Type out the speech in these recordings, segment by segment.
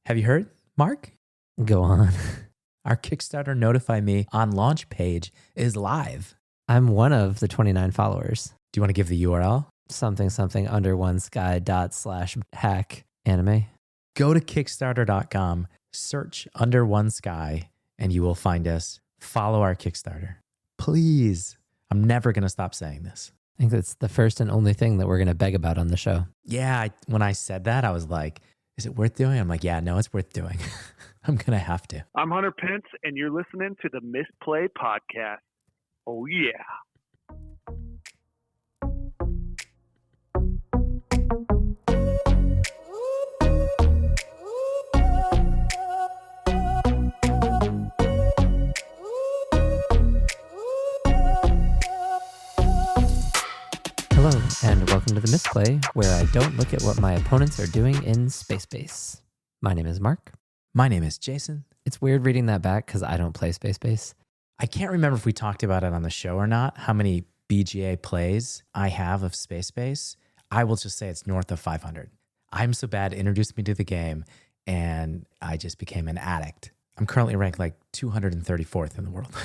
Have you heard, Mark? Go on. Our Kickstarter Notify Me on launch page is live. I'm one of the 29 followers. Do you want to give the URL? Something under one sky./hack anime. Go to Kickstarter.com, search Under One Sky, and you will find us. Follow our Kickstarter. Please. I'm never going to stop saying this. I think that's the first and only thing that we're going to beg about on the show. Yeah, when I said that, I was like, is it worth doing? I'm like, yeah, no, it's worth doing. I'm going to have to. I'm Hunter Pence, and you're listening to the Misplay podcast. Oh, yeah. Hello, and welcome to the Misplay, where I don't look at what my opponents are doing in Space Base. My name is Mark. My name is Jason. It's weird reading that back because I don't play Space Base. I can't remember if we talked about it on the show or not, how many BGA plays I have of Space Base. I will just say it's north of 500. I'm So Bad introduced me to the game, and I just became an addict. I'm currently ranked like 234th in the world.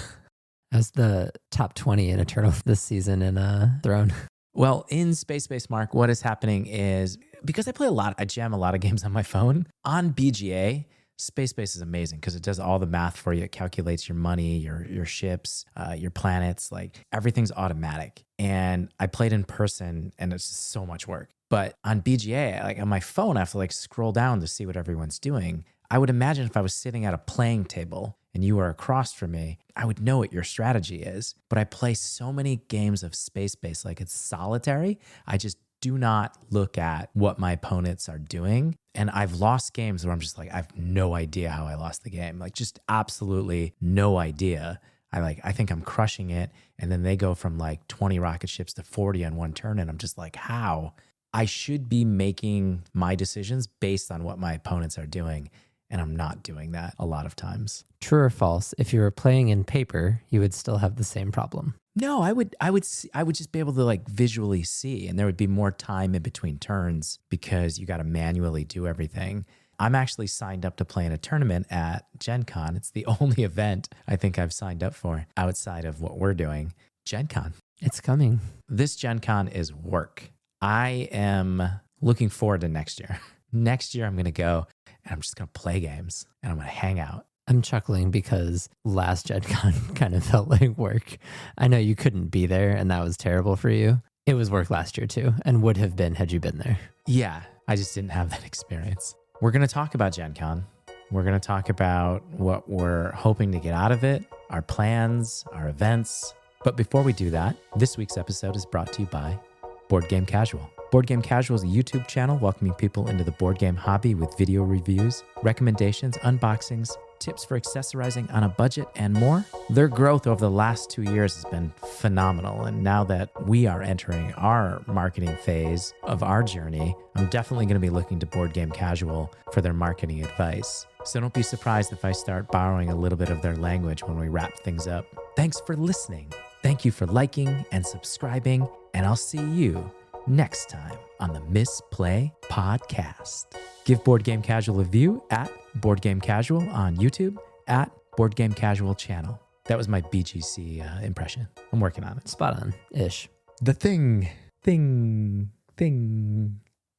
As the top 20 in Eternal this season in Throne. Well, in Space Base, Mark, what is happening is, because I jam a lot of games on my phone, on BGA, Space Base is amazing because it does all the math for you. It calculates your money, your ships, your planets, like everything's automatic. And I played in person and it's just so much work. But on BGA, like on my phone, I have to like scroll down to see what everyone's doing. I would imagine if I was sitting at a playing table and you were across from me, I would know what your strategy is. But I play so many games of Space Base, like it's solitary. I just do not look at what my opponents are doing. And I've lost games where I'm just like, I have no idea how I lost the game. Like just absolutely no idea. I think I'm crushing it. And then they go from like 20 rocket ships to 40 on one turn. And I'm just like, how? I should be making my decisions based on what my opponents are doing. And I'm not doing that a lot of times. True or false, if you were playing in paper, you would still have the same problem. No, I would just be able to like visually see, and there would be more time in between turns because you got to manually do everything. I'm actually signed up to play in a tournament at Gen Con. It's the only event I think I've signed up for outside of what we're doing. Gen Con. It's coming. This Gen Con is work. I am looking forward to next year. Next year I'm going to go and I'm just going to play games and I'm going to hang out. I'm chuckling because last Gen Con kind of felt like work. I know you couldn't be there and that was terrible for you. It was work last year too, and would have been had you been there. Yeah, I just didn't have that experience. We're going to talk about Gen Con. We're going to talk about what we're hoping to get out of it, our plans, our events. But before we do that, this week's episode is brought to you by Board Game Casual. Board Game Casual is a YouTube channel welcoming people into the board game hobby with video reviews, recommendations, unboxings, tips for accessorizing on a budget, and more. Their growth over the last 2 years has been phenomenal. And now that we are entering our marketing phase of our journey, I'm definitely going to be looking to Board Game Casual for their marketing advice. So don't be surprised if I start borrowing a little bit of their language when we wrap things up. Thanks for listening. Thank you for liking and subscribing, and I'll see you next time on the Misplay podcast. Give Board Game Casual a view at Board Game Casual on YouTube at Board Game Casual channel. That was my BGC impression. I'm working on it. Spot on-ish. The thing.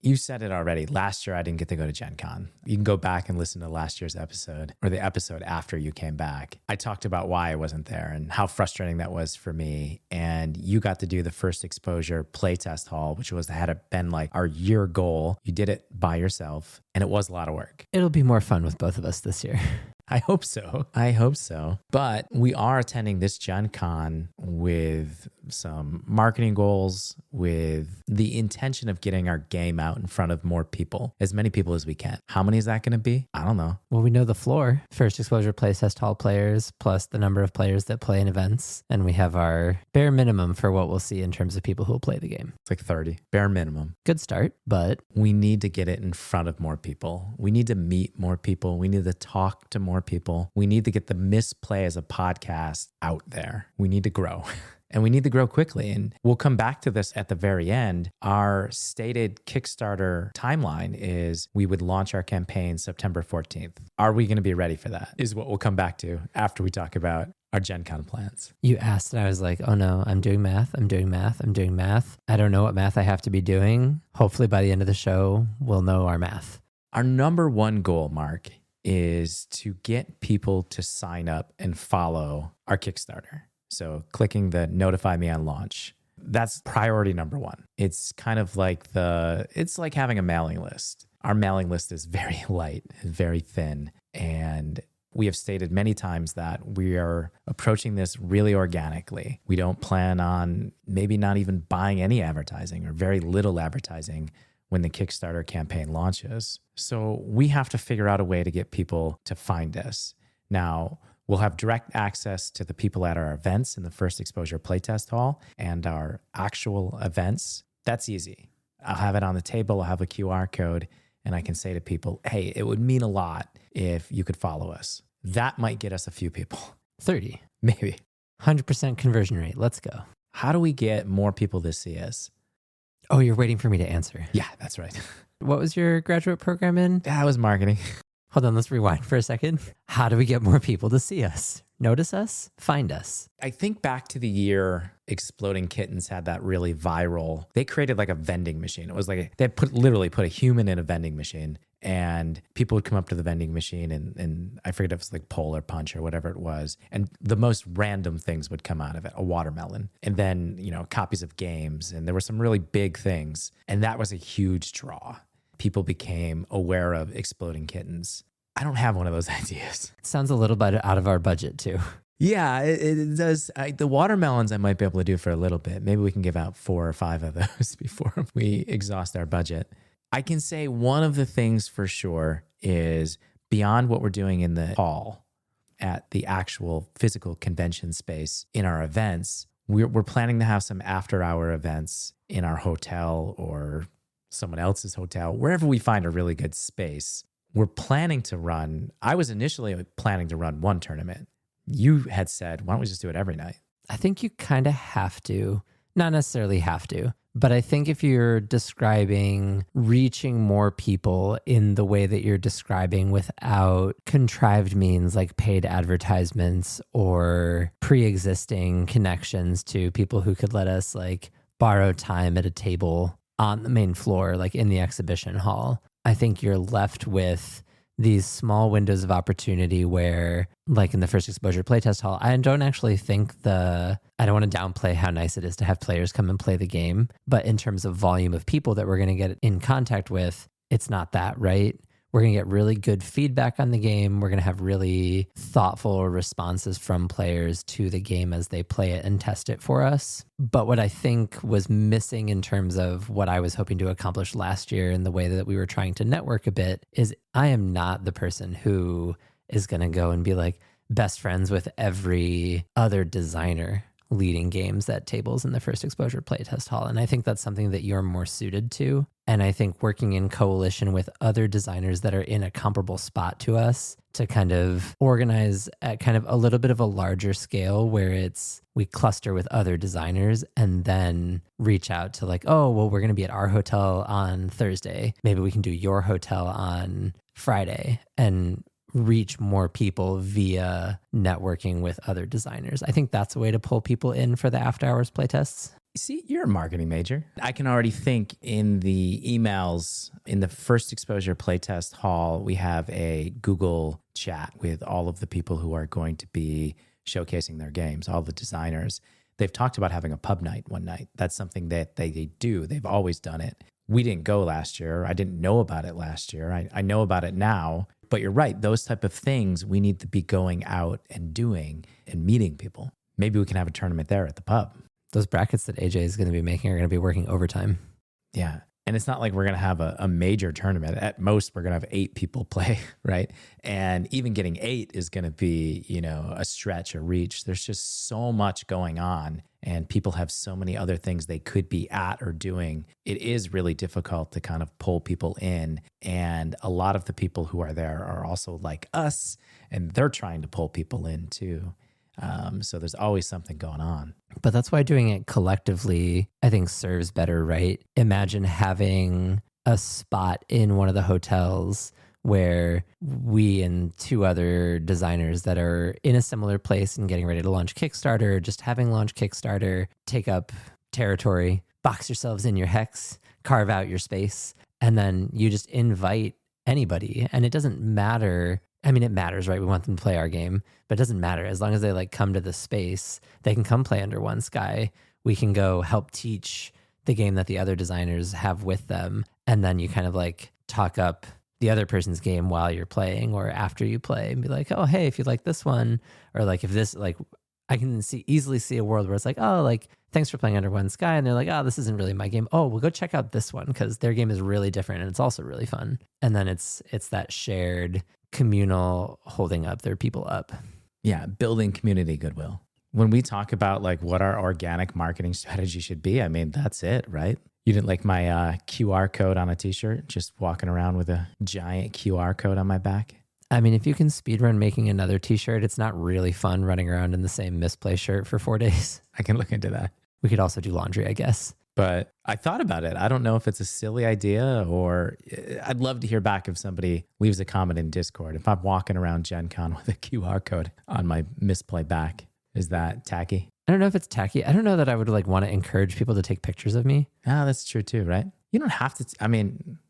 You said it already. Last year, I didn't get to go to Gen Con. You can go back and listen to last year's episode or the episode after you came back. I talked about why I wasn't there and how frustrating that was for me. And you got to do the first exposure playtest haul, which had been like our year goal. You did it by yourself, and it was a lot of work. It'll be more fun with both of us this year. I hope so. But we are attending this Gen Con with some marketing goals, with the intention of getting our game out in front of more people, as many people as we can. How many is that going to be? I don't know. Well, we know the floor. First exposure playtest hall players, plus the number of players that play in events. And we have our bare minimum for what we'll see in terms of people who will play the game. It's like 30, bare minimum. Good start, but we need to get it in front of more people. We need to meet more people. We need to talk to more people. We need to get the Misplay as a podcast out there. We need to grow. and we need to grow quickly. And we'll come back to this at the very end. Our stated Kickstarter timeline is we would launch our campaign September 14th. Are we going to be ready for that? Is what we'll come back to after we talk about our Gen Con plans. You asked, and I was like, oh no, I'm doing math. I don't know what math I have to be doing. Hopefully by the end of the show, we'll know our math. Our number one goal, Mark, is to get people to sign up and follow our Kickstarter. So clicking the notify me on launch, that's priority number one. It's kind of like it's like having a mailing list. Our mailing list is very light and very thin. And we have stated many times that we are approaching this really organically. We don't plan on maybe not even buying any advertising or very little advertising when the Kickstarter campaign launches. So we have to figure out a way to get people to find us. Now, we'll have direct access to the people at our events in the First Exposure Playtest Hall and our actual events. That's easy. I'll have it on the table. I'll have a QR code, and I can say to people, hey, it would mean a lot if you could follow us. That might get us a few people. 30. Maybe. 100% conversion rate. Let's go. How do we get more people to see us? Oh, you're waiting for me to answer. Yeah, that's right. What was your graduate program in? That was marketing. Hold on, let's rewind for a second. How do we get more people to see us? Notice us? Find us? I think back to the year Exploding Kittens had that really viral. They created like a vending machine. It was like they literally put a human in a vending machine, and people would come up to the vending machine and I forget if it was like pull or punch or whatever it was. And the most random things would come out of it, a watermelon, and then, copies of games. And there were some really big things. And that was a huge draw. People became aware of Exploding Kittens. I don't have one of those ideas. It sounds a little bit out of our budget too. Yeah, it does. The watermelons I might be able to do for a little bit. Maybe we can give out 4 or 5 of those before we exhaust our budget. I can say one of the things for sure is beyond what we're doing in the hall at the actual physical convention space in our events, we're planning to have some after-hour events in our hotel or someone else's hotel, wherever we find a really good space. We're planning to run, I was initially planning to run one tournament. You had said, why don't we just do it every night? I think you kind of have to, not necessarily have to, but I think if you're describing reaching more people in the way that you're describing without contrived means like paid advertisements or pre-existing connections to people who could let us like borrow time at a table on the main floor, like in the exhibition hall, I think you're left with these small windows of opportunity where, like in the First Exposure Playtest Hall, I don't actually think I don't want to downplay how nice it is to have players come and play the game, but in terms of volume of people that we're going to get in contact with, it's not that, right? We're going to get really good feedback on the game. We're going to have really thoughtful responses from players to the game as they play it and test it for us. But what I think was missing in terms of what I was hoping to accomplish last year in the way that we were trying to network a bit is I am not the person who is going to go and be like best friends with every other designer leading games at tables in the First Exposure Playtest Hall. And I think that's something that you're more suited to. And I think working in coalition with other designers that are in a comparable spot to us to kind of organize at kind of a little bit of a larger scale where we cluster with other designers and then reach out to like, oh, well, we're going to be at our hotel on Thursday. Maybe we can do your hotel on Friday and reach more people via networking with other designers. I think that's a way to pull people in for the after hours playtests. See, you're a marketing major. I can already think in the emails in the First Exposure Playtest Hall, we have a Google chat with all of the people who are going to be showcasing their games, all the designers. They've talked about having a pub night one night. That's something that they do. They've always done it. We didn't go last year. I didn't know about it last year. I know about it now. But you're right. Those type of things we need to be going out and doing and meeting people. Maybe we can have a tournament there at the pub. Those brackets that AJ is going to be making are going to be working overtime. Yeah. And it's not like we're going to have a major tournament. At most, we're going to have 8 people play, right? And even getting 8 is going to be, a stretch, a reach. There's just so much going on and people have so many other things they could be at or doing. It is really difficult to kind of pull people in. And a lot of the people who are there are also like us, and they're trying to pull people in too. So there's always something going on. But that's why doing it collectively, I think, serves better, right? Imagine having a spot in one of the hotels where we and two other designers that are in a similar place and getting ready to launch Kickstarter, just having launched Kickstarter, take up territory, box yourselves in your hex, carve out your space, and then you just invite anybody. And it doesn't matter. I mean, it matters, right? We want them to play our game, but it doesn't matter. As long as they like come to the space, they can come play under one sky. We can go help teach the game that the other designers have with them. And then you kind of like talk up the other person's game while you're playing or after you play and be like, oh, hey, if you like this one, or like if this, like I can easily see a world where it's like, oh, like thanks for playing under one sky. And they're like, oh, this isn't really my game. Oh, we'll go check out this one because their game is really different and it's also really fun. And then it's that shared communal holding up their people up. Yeah, building community goodwill. When we talk about like what our organic marketing strategy should be, I mean, that's it, right? You didn't like my QR code on a t-shirt, just walking around with a giant QR code on my back? I mean, if you can speedrun making another t-shirt, it's not really fun running around in the same Misplay shirt for 4 days. I can look into that. We could also do laundry, I guess. But I thought about it. I don't know if it's a silly idea or I'd love to hear back if somebody leaves a comment in Discord. If I'm walking around Gen Con with a QR code on my Misplay back, is that tacky? I don't know if it's tacky. I don't know that I would like want to encourage people to take pictures of me. Ah, that's true too, right? You don't have to,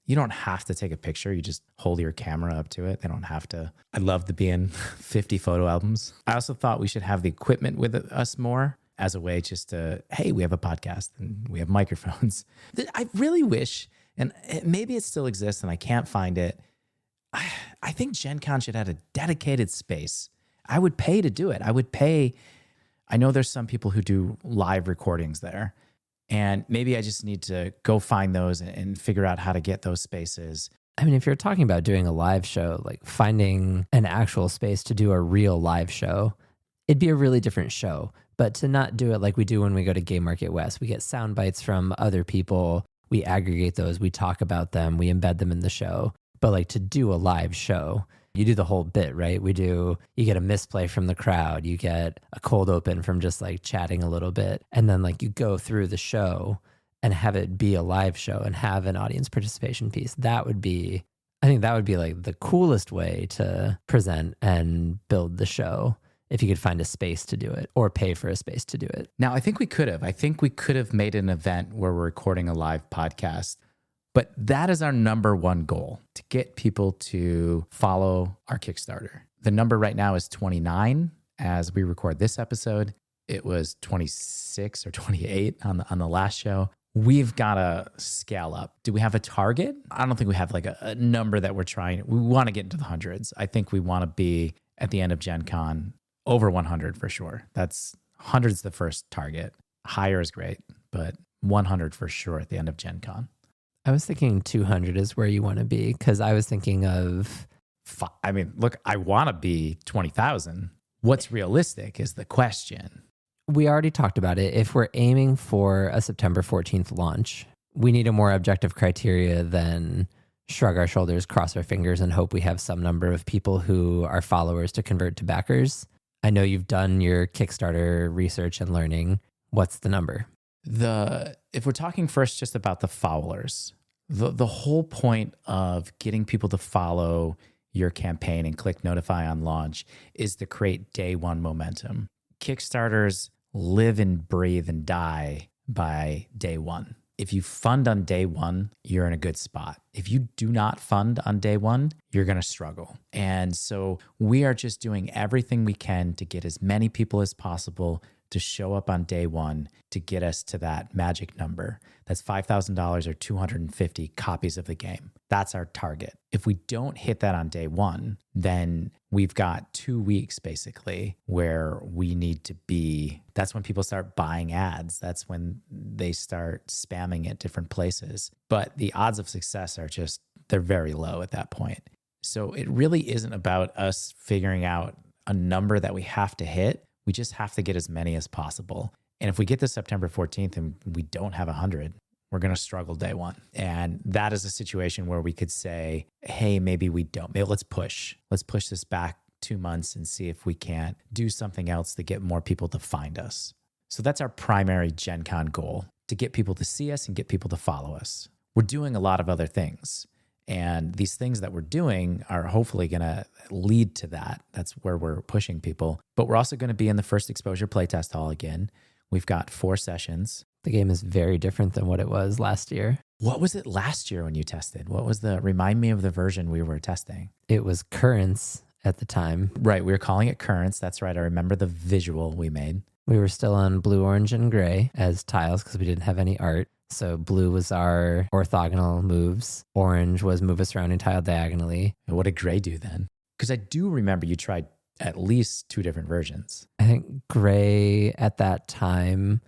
you don't have to take a picture. You just hold your camera up to it. They don't have to. I'd love to be in 50 photo albums. I also thought we should have the equipment with us more as a way just to, hey, we have a podcast and we have microphones. I really wish, and maybe it still exists and I can't find it. I think Gen Con should have a dedicated space. I would pay to do it. I know there's some people who do live recordings there, and maybe I just need to go find those and figure out how to get those spaces. I mean, if you're talking about doing a live show, like finding an actual space to do a real live show, it'd be a really different show. But to not do it like we do when we go to Game Market West, we get sound bites from other people, we aggregate those, we talk about them, we embed them in the show. But like to do a live show, you do the whole bit, right? You get a misplay from the crowd, you get a cold open from just like chatting a little bit. And then like you go through the show and have it be a live show and have an audience participation piece. I think that would be like the coolest way to present and build the show if you could find a space to do it or pay for a space to do it. Now, I think we could have made an event where we're recording a live podcast. But that is our number one goal, to get people to follow our Kickstarter. The number right now is 29 as we record this episode. It was 26 or 28 on the last show. We've got to scale up. Do we have a target? I don't think we have like a number that we're trying. We want to get into the hundreds. I think we want to be at the end of Gen Con over 100 for sure. That's 100's the first target. Higher is great, but 100 for sure at the end of Gen Con. I was thinking 200 is where you want to be because I was thinking of... look, I want to be 20,000. What's realistic is the question. We already talked about it. If we're aiming for a September 14th launch, we need a more objective criteria than shrug our shoulders, cross our fingers, and hope we have some number of people who are followers to convert to backers. I know you've done your Kickstarter research and learning. What's the number? If we're talking first just about the followers, the whole point of getting people to follow your campaign and click notify on launch is to create day one momentum. Kickstarters live and breathe and die by day one. If you fund on day one, you're in a good spot. If you do not fund on day one, you're going to struggle. And so we are just doing everything we can to get as many people as possible to show up on day one to get us to that magic number. That's $5,000 or 250 copies of the game. That's our target. If we don't hit that on day one, then we've got 2 weeks basically where we need to be. That's when people start buying ads. That's when they start spamming at different places. But the odds of success are they're very low at that point. So it really isn't about us figuring out a number that we have to hit. We just have to get as many as possible. And if we get to September 14th and we don't have 100, we're going to struggle day one. And that is a situation where we could say, hey, maybe we don't. Maybe let's push this back 2 months and see if we can't do something else to get more people to find us. So that's our primary Gen Con goal, to get people to see us and get people to follow us. We're doing a lot of other things. And these things that we're doing are hopefully going to lead to that. That's where we're pushing people. But we're also going to be in the First Exposure Playtest Hall again. We've got 4 sessions. The game is very different than what it was last year. What was it last year when you tested? Remind me of the version we were testing. It was Currents at the time. Right, we were calling it Currents. That's right. I remember the visual we made. We were still on blue, orange, and gray as tiles because we didn't have any art. So blue was our orthogonal moves. Orange was move a surrounding tile diagonally. And what did gray do then? Because I do remember you tried at least 2 different versions. I think gray at that time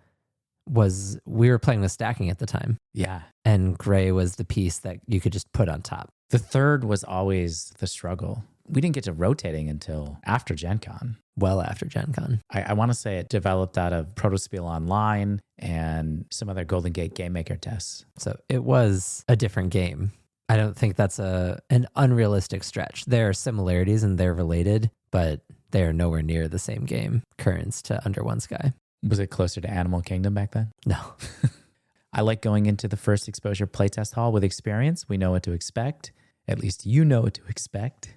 we were playing with stacking at the time. Yeah. And gray was the piece that you could just put on top. The third was always the struggle. We didn't get to rotating until after Gen Con. Well after Gen Con. I want to say it developed out of Protospiel Online and some other Golden Gate Game Maker tests. So it was a different game. I don't think that's an unrealistic stretch. There are similarities and they're related, but they are nowhere near the same game, Currents to Under One Sky. Was it closer to Animal Kingdom back then? No. I like going into the First Exposure Playtest Hall with experience. We know what to expect. At least you know what to expect.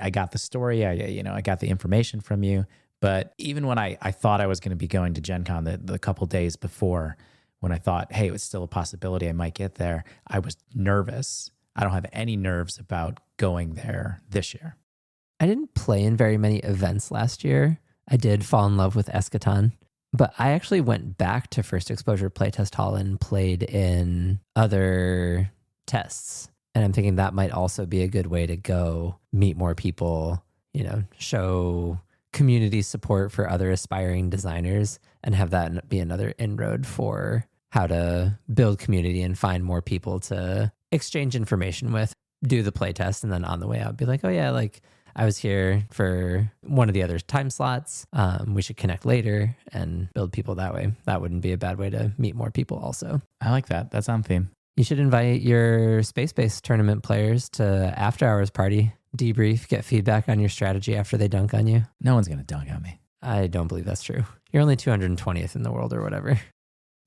I got the story. I got the information from you. But even when I thought I was going to be going to Gen Con the couple days before, when I thought, hey, it was still a possibility I might get there, I was nervous. I don't have any nerves about going there this year. I didn't play in very many events last year. I did fall in love with Eschaton, but I actually went back to First Exposure Playtest Hall and played in other tests. And I'm thinking that might also be a good way to go meet more people, show community support for other aspiring designers and have that be another inroad for how to build community and find more people to exchange information with, do the playtest, and then on the way out be like, oh yeah, like I was here for one of the other time slots. We should connect later and build people that way. That wouldn't be a bad way to meet more people also. I like that. That's on theme. You should invite your space-based tournament players to after hours party, debrief, get feedback on your strategy after they dunk on you. No one's going to dunk on me. I don't believe that's true. You're only 220th in the world or whatever.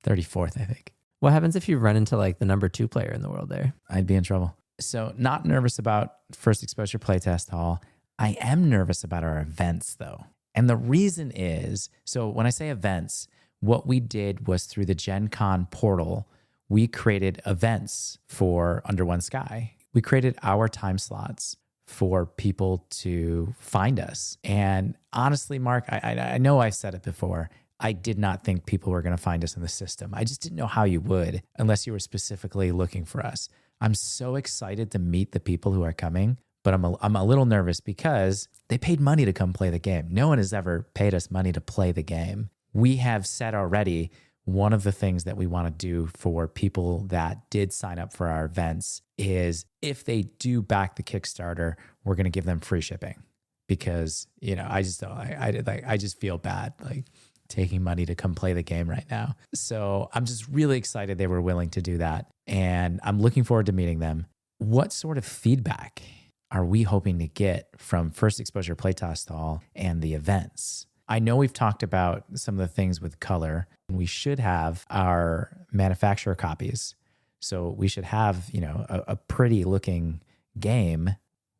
34th, I think. What happens if you run into like the number 2 player in the world there? I'd be in trouble. So not nervous about First Exposure Playtest Hall. I am nervous about our events though. And the reason is, so when I say events, what we did was through the Gen Con portal, we created events for Under One Sky. We created our time slots for people to find us. And honestly, Mark, I know I've said it before. I did not think people were going to find us in the system. I just didn't know how you would unless you were specifically looking for us. I'm so excited to meet the people who are coming, but I'm a little nervous because they paid money to come play the game. No one has ever paid us money to play the game. We have said already, one of the things that we want to do for people that did sign up for our events is if they do back the Kickstarter, we're going to give them free shipping because, I just feel bad like taking money to come play the game right now. So I'm just really excited they were willing to do that. And I'm looking forward to meeting them. What sort of feedback are we hoping to get from First Exposure Playtest Hall and the events? I know we've talked about some of the things with color. We should have our manufacturer copies. So we should have, a pretty looking game.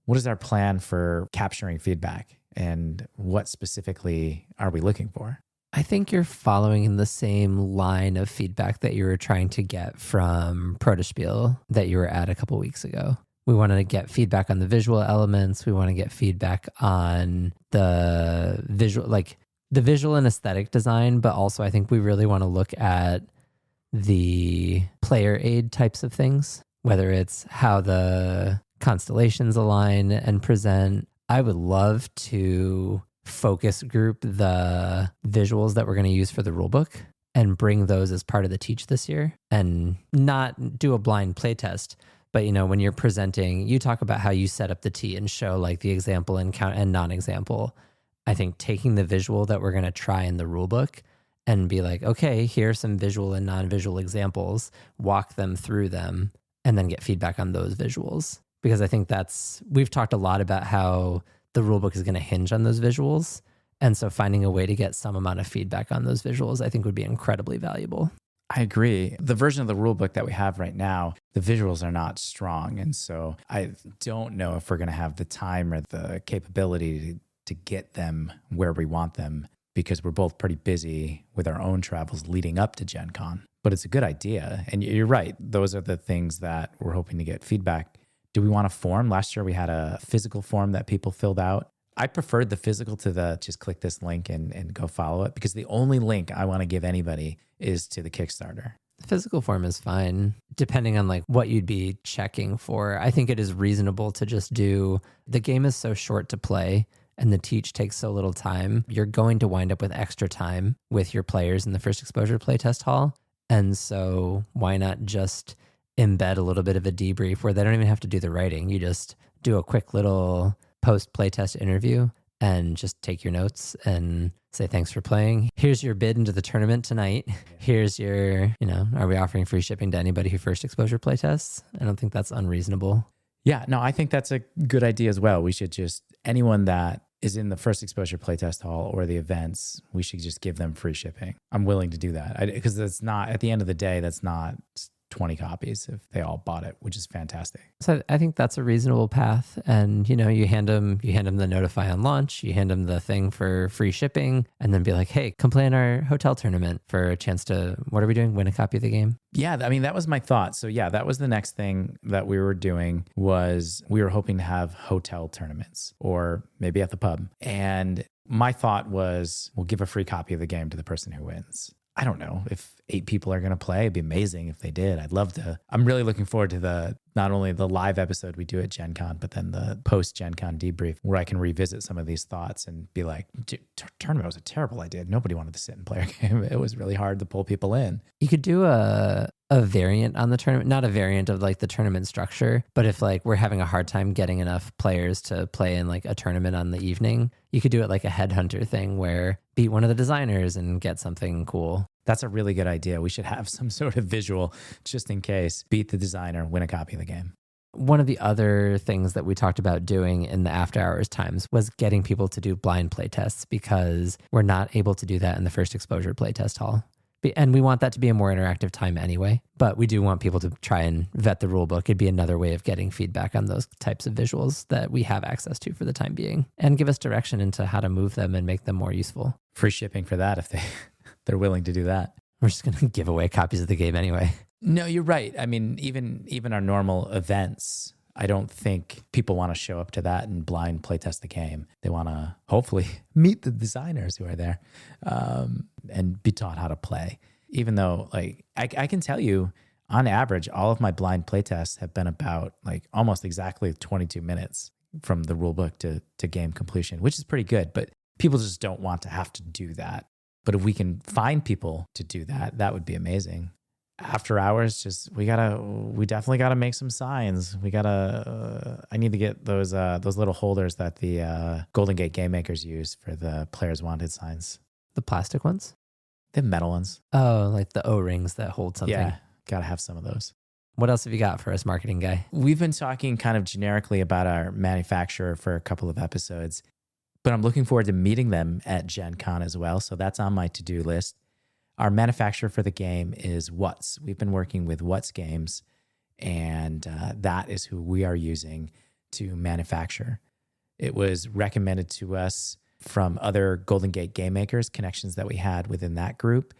What is our plan for capturing feedback and what specifically are we looking for? I think you're following in the same line of feedback that you were trying to get from Protospiel that you were at a couple weeks ago. We want to get feedback on the visual elements. We want to get feedback on the visual and aesthetic design, but also I think we really want to look at the player aid types of things, whether it's how the constellations align and present. I would love to focus group the visuals that we're going to use for the rulebook and bring those as part of the teach this year and not do a blind playtest. But, when you're presenting, you talk about how you set up the T and show like the example and count and non-example. I think taking the visual that we're going to try in the rulebook and be like, okay, here's some visual and non-visual examples, walk them through them, and then get feedback on those visuals. Because I think we've talked a lot about how the rulebook is going to hinge on those visuals. And so finding a way to get some amount of feedback on those visuals, I think would be incredibly valuable. I agree. The version of the rulebook that we have right now, the visuals are not strong. And so I don't know if we're going to have the time or the capability to get them where we want them, because we're both pretty busy with our own travels leading up to Gen Con. But it's a good idea. And you're right. Those are the things that we're hoping to get feedback. Do we want a form? Last year we had a physical form that people filled out. I preferred the physical to the just click this link and go follow it, because the only link I want to give anybody is to the Kickstarter. The physical form is fine, depending on like what you'd be checking for. I think it is reasonable to just do, the game is so short to play and the teach takes so little time. You're going to wind up with extra time with your players in the first exposure playtest hall. And so why not just embed a little bit of a debrief where they don't even have to do the writing. You just do a quick little post playtest interview and just take your notes and say, thanks for playing. Here's your bid into the tournament tonight. Here's your, are we offering free shipping to anybody who first exposure playtests? I don't think that's unreasonable. Yeah, no, I think that's a good idea as well. We should just, anyone that is in the first exposure playtest hall or the events, we should just give them free shipping. I'm willing to do that, because it's not, at the end of the day, that's not 20 copies if they all bought it, which is fantastic. So I think that's a reasonable path. And, you hand them the notify on launch, you hand them the thing for free shipping, and then be like, hey, come play in our hotel tournament for a chance to, what are we doing? Win a copy of the game. Yeah, I mean, that was my thought. So yeah, that was the next thing that we were doing, was we were hoping to have hotel tournaments or maybe at the pub. And my thought was, we'll give a free copy of the game to the person who wins. I don't know if 8 people are going to play. It'd be amazing if they did. I'd love to. I'm really looking forward to not only the live episode we do at Gen Con, but then the post Gen Con debrief where I can revisit some of these thoughts and be like, tournament was a terrible idea. Nobody wanted to sit and play our game. It was really hard to pull people in. You could do a variant on the tournament, not a variant of like the tournament structure, but if like we're having a hard time getting enough players to play in like a tournament on the evening, you could do it like a headhunter thing where beat one of the designers and get something cool. That's a really good idea. We should have some sort of visual just in case. Beat the designer, win a copy of the game. One of the other things that we talked about doing in the after hours times was getting people to do blind play tests, because we're not able to do that in the first exposure playtest hall. And we want that to be a more interactive time anyway, but we do want people to try and vet the rule book. It'd be another way of getting feedback on those types of visuals that we have access to for the time being, and give us direction into how to move them and make them more useful. Free shipping for that if they're willing to do that. We're just going to give away copies of the game anyway. No, you're right. I mean, even our normal events, I don't think people want to show up to that and blind playtest the game. They want to hopefully meet the designers who are there and be taught how to play. Even though, like, I can tell you, on average, all of my blind playtests have been about like almost exactly 22 minutes from the rulebook to game completion, which is pretty good. But people just don't want to have to do that. But if we can find people to do that, that would be amazing. After hours, we definitely gotta make some signs. I need to get those little holders that the Golden Gate game makers use for the players wanted signs. The plastic ones? The metal ones. Oh, like the O-rings that hold something. Yeah, gotta have some of those. What else have you got for us, marketing guy? We've been talking kind of generically about our manufacturer for a couple of episodes, but I'm looking forward to meeting them at Gen Con as well. So that's on my to-do list. Our manufacturer for the game is What's. We've been working with What's Games, and that is who we are using to manufacture. It was recommended to us from other Golden Gate game makers, connections that we had within that group.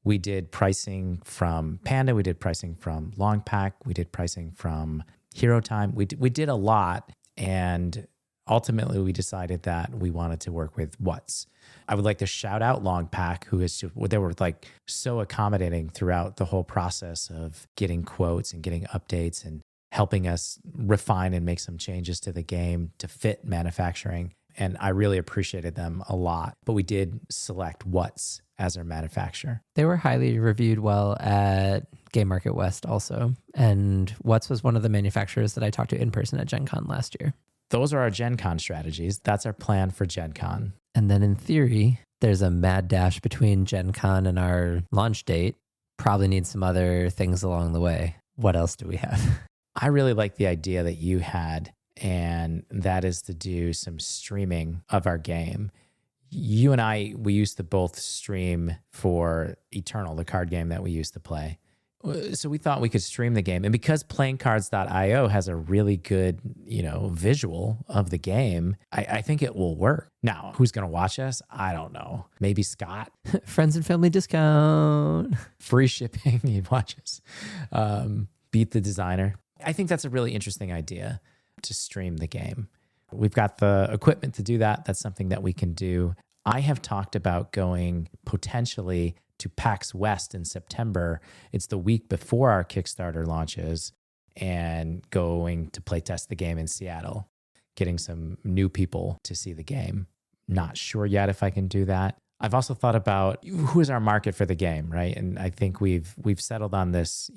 We did pricing from Panda. We did pricing from Long Pack. We did pricing from Hero Time. We did a lot, and ultimately we decided that we wanted to work with What's. I would like to shout out Long Pack, they were like so accommodating throughout the whole process of getting quotes and getting updates and helping us refine and make some changes to the game to fit manufacturing. And I really appreciated them a lot. But we did select What's as our manufacturer. They were highly reviewed well at Game Market West also. And What's was one of the manufacturers that I talked to in person at Gen Con last year. Those are our Gen Con strategies. That's our plan for Gen Con. And then in theory, there's a mad dash between Gen Con and our launch date. Probably need some other things along the way. What else do we have? I really like the idea that you had, and that is to do some streaming of our game. You and I, we used to both stream for Eternal, the card game that we used to play. So we thought we could stream the game. And because playingcards.io has a really good, visual of the game, I think it will work. Now, who's going to watch us? I don't know. Maybe Scott. Friends and family discount. Free shipping. He'd watch us. Beat the designer. I think that's a really interesting idea to stream the game. We've got the equipment to do that. That's something that we can do. I have talked about going potentially to PAX West in September. It's the week before our Kickstarter launches, and going to play test the game in Seattle, getting some new people to see the game. Not sure yet if I can do that. I've also thought about who is our market for the game, right? And I think we've settled on this,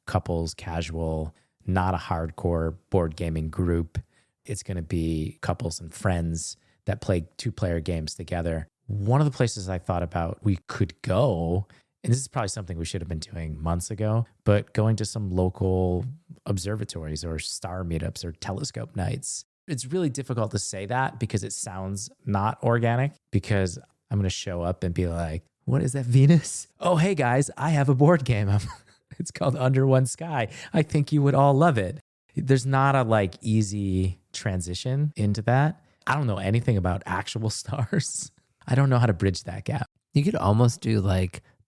couples, casual, not a hardcore board gaming group. It's going to be couples and friends that play 2-player games together. One of the places I thought about we could go, and this is probably something we should have been doing months ago, but going to some local observatories or star meetups or telescope nights. It's really difficult to say that because it sounds not organic, because I'm going to show up and be like, what is that, Venus? Oh, hey guys, I have a board game. It's called Under One Sky. I think you would all love it. There's not a easy transition into that. I don't know anything about actual stars. I don't know how to bridge that gap. You could almost do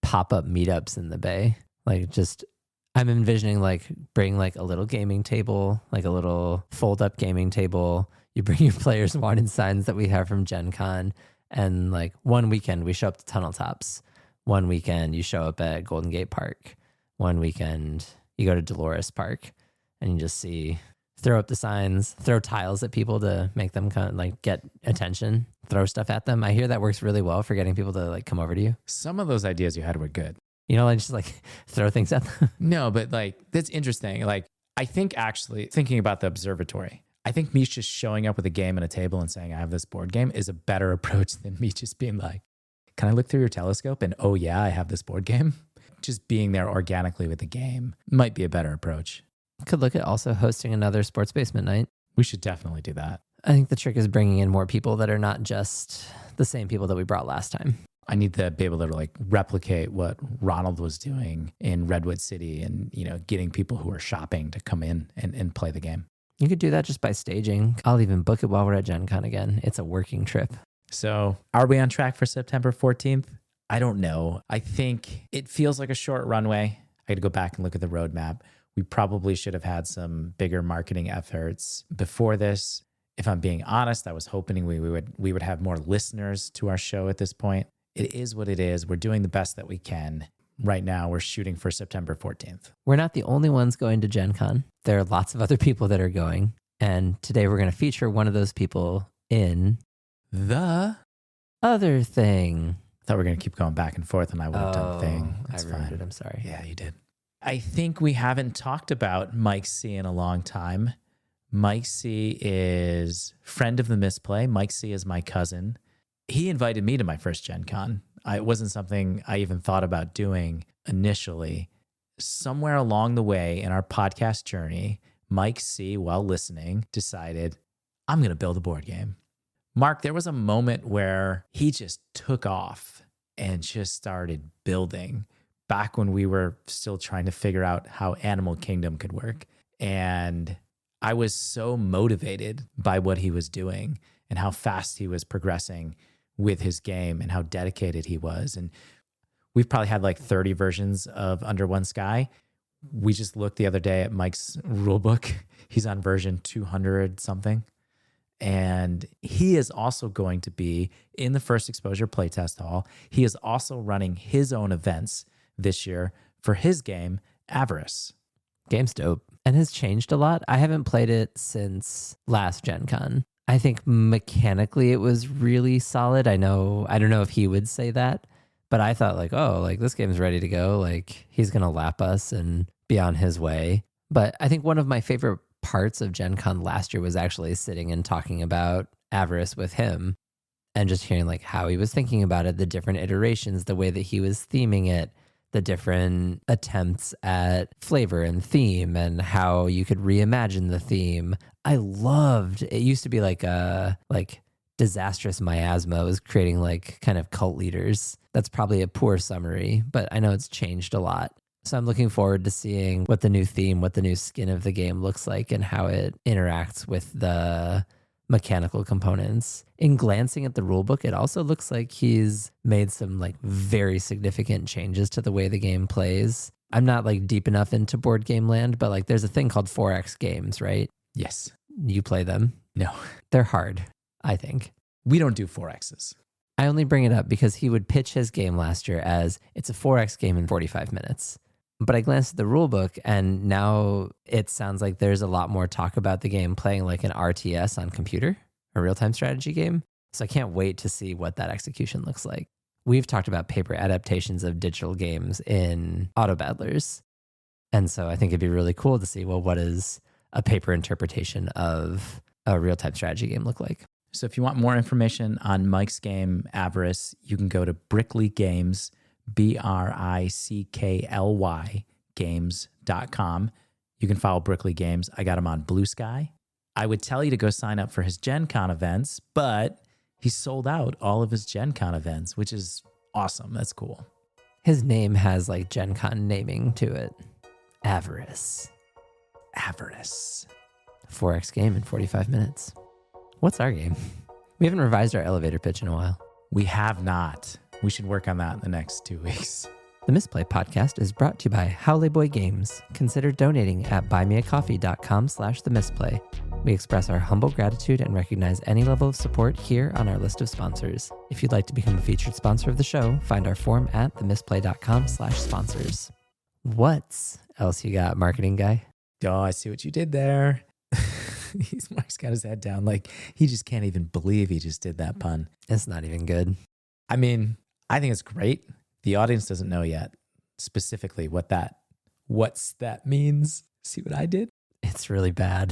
pop-up meetups in the Bay. I'm envisioning bring a little gaming table, a little fold-up gaming table. You bring your players wanted signs that we have from Gen Con. And one weekend we show up to Tunnel Tops. One weekend you show up at Golden Gate Park. One weekend you go to Dolores Park, and you just throw up the signs, throw tiles at people to make them kind of get attention, throw stuff at them. I hear that works really well for getting people to come over to you. Some of those ideas you had were good. Just throw things at them. No, but that's interesting. I think actually thinking about the observatory, I think me just showing up with a game and a table and saying I have this board game is a better approach than me just being like, can I look through your telescope? And oh yeah, I have this board game. Just being there organically with the game might be a better approach. Could look at also hosting another sports basement night. We should definitely do that. I think the trick is bringing in more people that are not just the same people that we brought last time. I need to be able to replicate what Ronald was doing in Redwood City and, getting people who are shopping to come in and play the game. You could do that just by staging. I'll even book it while we're at Gen Con again. It's a working trip. So are we on track for September 14th? I don't know. I think it feels like a short runway. I got to go back and look at the roadmap. We probably should have had some bigger marketing efforts before this. If I'm being honest, I was hoping we would have more listeners to our show at this point. It is what it is. We're doing the best that we can. Right now, we're shooting for September 14th. We're not the only ones going to Gen Con. There are lots of other people that are going. And today we're going to feature one of those people in The Other Thing. I thought we were going to keep going back and forth and I would have done thing. That's I ruined fine. it. I'm sorry. Yeah, you did. I think we haven't talked about Mike C in a long time. Mike C is friend of the Misplay. Mike C is my cousin. He invited me to my first Gen Con. It wasn't something I even thought about doing initially. Somewhere along the way in our podcast journey, Mike C, while listening, decided, I'm going to build a board game. Mark, there was a moment where he just took off and just started building back when we were still trying to figure out how Animal Kingdom could work. And I was so motivated by what he was doing and how fast he was progressing with his game and how dedicated he was. And we've probably had 30 versions of Under One Sky. We just looked the other day at Mike's rulebook. He's on version 200 something. And he is also going to be in the First Exposure Playtest Hall. He is also running his own events this year for his game, Avarice. Game's dope and has changed a lot. I haven't played it since last Gen Con. I think mechanically it was really solid. I don't know if he would say that, but I thought this game's ready to go. He's going to lap us and be on his way. But I think one of my favorite parts of Gen Con last year was actually sitting and talking about Avarice with him and just hearing how he was thinking about it, the different iterations, the way that he was theming it, the different attempts at flavor and theme and how you could reimagine the theme. I loved it. Used to be like disastrous miasma was creating like kind of cult leaders. That's probably a poor summary, but I know it's changed a lot. So I'm looking forward to seeing what the new theme, what the new skin of the game looks like and how it interacts with the mechanical components. In glancing at the rulebook, it also looks like he's made some like very significant changes to the way the game plays. I'm not like deep enough into board game land, but like there's a thing called 4X games, right? Yes. You play them? No. They're hard, I think. We don't do 4Xs. I only bring it up because he would pitch his game last year as it's a 4X game in 45 minutes. But I glanced at the rule book and now it sounds like there's a lot more talk about the game playing like an RTS on computer, a real-time strategy game. So I can't wait to see what that execution looks like. We've talked about paper adaptations of digital games in Auto Battlers. And so I think it'd be really cool to see, well, what does a paper interpretation of a real-time strategy game look like? So if you want more information on Mike's game, Avarice, you can go to Brickley Games, BRICKLY games.com. You can follow Brickley Games. I got him on Blue Sky. I would tell you to go sign up for his Gen Con events, but he sold out all of his Gen Con events, which is awesome. That's cool. His name has like Gen Con naming to it. Avarice. Avarice. 4X game in 45 minutes. What's our game? We haven't revised our elevator pitch in a while. We have not. We should work on that in the next 2 weeks. The Misplay podcast is brought to you by Howley Boy Games. Consider donating at buymeacoffee.com/themisplay. We express our humble gratitude and recognize any level of support here on our list of sponsors. If you'd like to become a featured sponsor of the show, find our form at themisplay.com/sponsors. What's else you got, marketing guy? Oh, I see what you did there. Mark's got his head down like he just can't even believe he just did that pun. It's not even good. I mean, I think it's great. The audience doesn't know yet specifically what's that means. See what I did? It's really bad.